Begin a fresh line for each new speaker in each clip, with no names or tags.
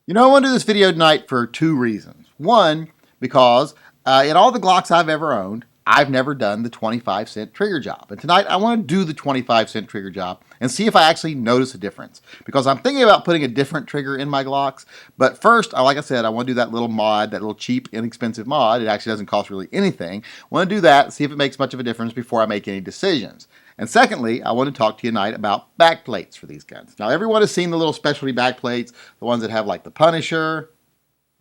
You know, I want to do this video tonight for two reasons. One, because in all the Glocks I've ever owned, I've never done the 25-cent trigger job. And tonight I want to do the 25-cent trigger job and see if I actually notice a difference. Because I'm thinking about putting a different trigger in my Glocks. But first, like I said, I want to do that little mod, that little cheap, inexpensive mod. It actually doesn't cost really anything. I want to do that, see if it makes much of a difference before I make any decisions. And secondly, I want to talk to you tonight about back plates for these guns. Now, everyone has seen the little specialty back plates, the ones that have like the Punisher.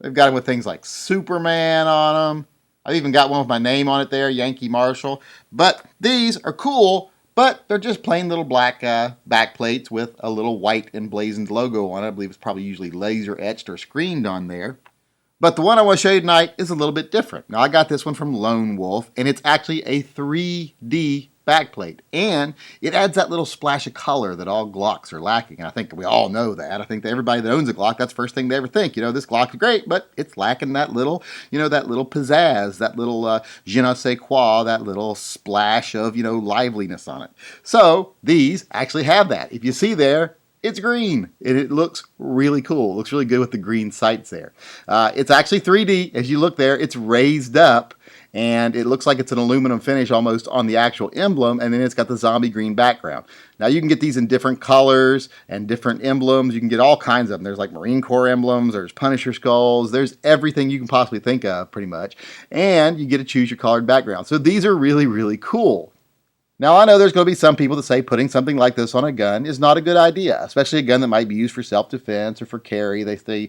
They've got them with things like Superman on them. I've even got one with my name on it there, Yankee Marshall. But these are cool, but they're just plain little black back plates with a little white emblazoned logo on it. I believe it's probably usually laser etched or screened on there. But the one I want to show you tonight is a little bit different. Now, I got this one from Lone Wolf, and it's actually a 3D backplate, and it adds that little splash of color that all Glocks are lacking, and I think we all know that. I think that everybody that owns a Glock, that's the first thing they ever think. You know, this Glock is great, but it's lacking that little, that little pizzazz, that little je ne sais quoi, that little splash of, liveliness on it. So these actually have that. If you see there, it's green, and it looks really cool. It looks really good with the green sights there. It's actually 3D. As you look there, it's raised up, and it looks like it's an aluminum finish almost on the actual emblem, and then it's got the zombie green background. Now, you can get these in different colors and different emblems. You can get all kinds of them. There's like Marine Corps emblems, there's Punisher skulls, there's everything you can possibly think of, pretty much. And you get to choose your colored background. So these are really, really cool. Now, I know there's going to be some people that say putting something like this on a gun is not a good idea, especially a gun that might be used for self-defense or for carry. They say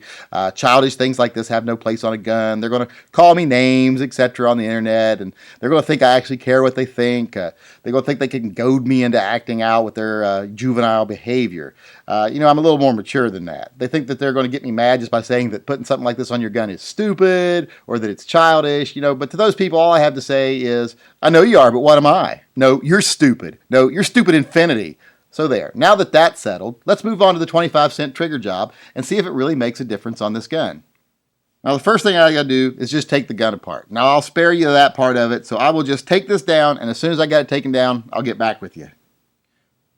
childish things like this have no place on a gun. They're going to call me names, etc. on the internet, and they're going to think I actually care what they think. They're going to think they can goad me into acting out with their juvenile behavior. I'm a little more mature than that. They think that they're going to get me mad just by saying that putting something like this on your gun is stupid or that it's childish, but to those people, all I have to say is, I know you are, but what am I? No, you're stupid. No, you're stupid infinity. So there. Now that that's settled, let's move on to the 25-cent trigger job and see if it really makes a difference on this gun. Now, the first thing I got to do is just take the gun apart. Now, I'll spare you that part of it, so I will just take this down, and as soon as I got it taken down, I'll get back with you.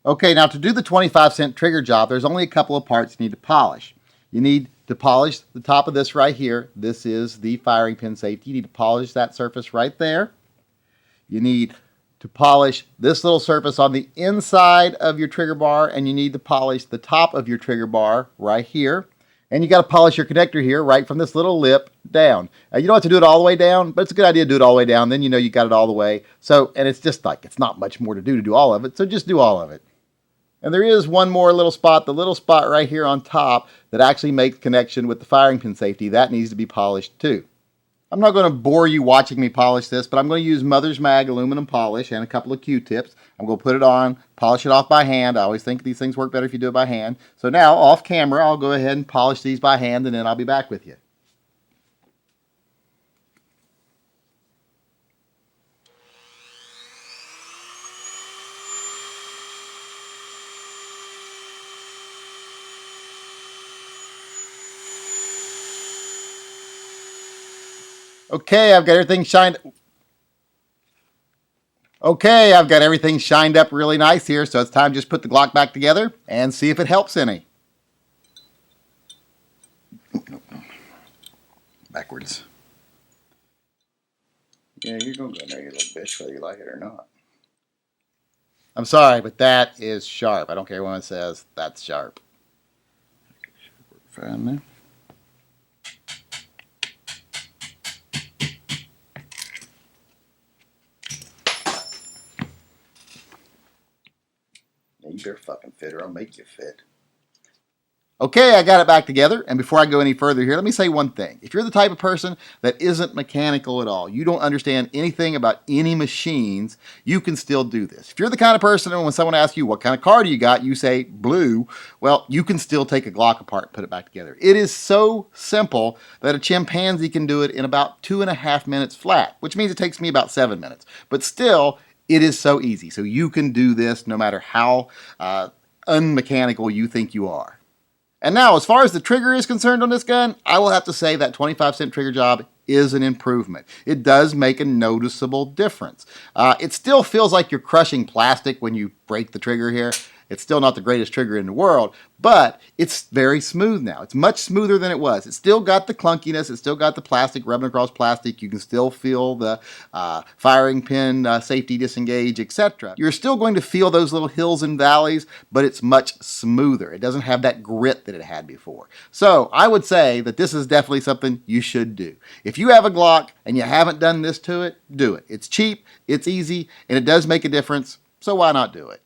Okay, now to do the 25-cent trigger job, there's only a couple of parts you need to polish. You need to polish the top of this right here. This is the firing pin safety. You need to polish that surface right there. You need to polish this little surface on the inside of your trigger bar, and you need to polish the top of your trigger bar right here. And you got to polish your connector here right from this little lip down. You don't have to do it all the way down, but it's a good idea to do it all the way down. Then you got it all the way. So, and it's just like, it's not much more to do all of it. So just do all of it. And there is one more little spot, the little spot right here on top that actually makes connection with the firing pin safety. That needs to be polished too. I'm not going to bore you watching me polish this, but I'm going to use Mother's Mag aluminum polish and a couple of Q-tips. I'm going to put it on, polish it off by hand. I always think these things work better if you do it by hand. So now, off camera, I'll go ahead and polish these by hand, and then I'll be back with you. Okay, I've got everything shined. Okay, I've got everything shined up really nice here, so it's time to just put the Glock back together and see if it helps any. Backwards. Yeah, you're going to go there, you little bitch, whether you like it or not. I'm sorry, but that is sharp. I don't care when it says that's sharp. Find there. You better fucking fit or I'll make you fit. Okay, I got it back together, and before I go any further here, let me say one thing. If you're the type of person that isn't mechanical at all, you don't understand anything about any machines, you can still do this. If you're the kind of person when someone asks you what kind of car do you got, you say blue, well, you can still take a Glock apart and put it back together. It is so simple that a chimpanzee can do it in about 2.5 minutes flat, which means it takes me about 7 minutes. But still, it is so easy. So you can do this no matter how unmechanical you think you are. And now, as far as the trigger is concerned on this gun, I will have to say that 25-cent trigger job is an improvement. It does make a noticeable difference. It still feels like you're crushing plastic when you break the trigger here. It's still not the greatest trigger in the world, but it's very smooth now. It's much smoother than it was. It's still got the clunkiness. It's still got the plastic rubbing across plastic. You can still feel the firing pin safety disengage, etc. You're still going to feel those little hills and valleys, but it's much smoother. It doesn't have that grit that it had before. So I would say that this is definitely something you should do. If you have a Glock and you haven't done this to it, do it. It's cheap, it's easy, and it does make a difference, so why not do it?